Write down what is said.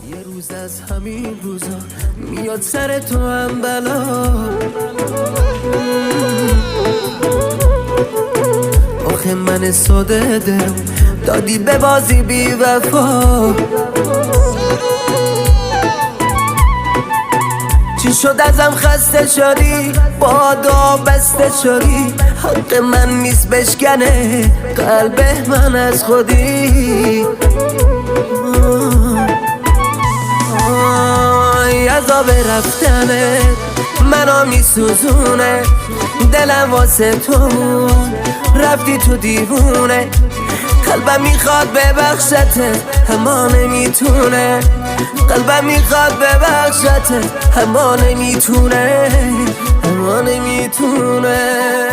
یه روز از همین روزا میاد سر تو هم بلا. آخه من ساده دلم دادی به بازی بی وفا. چی شد ازم خسته شدی بادا بسته شدی. حق من نیست بشکنه قلب من از خودی. عذاب رفتنه منو میسوزونه. دلم واسه تو رفتی تو دیوونه. قلبم میخواد ببخشته اما نمیتونه. قلبم میخواد ببخشته اما نمیتونه. اما نمیتونه.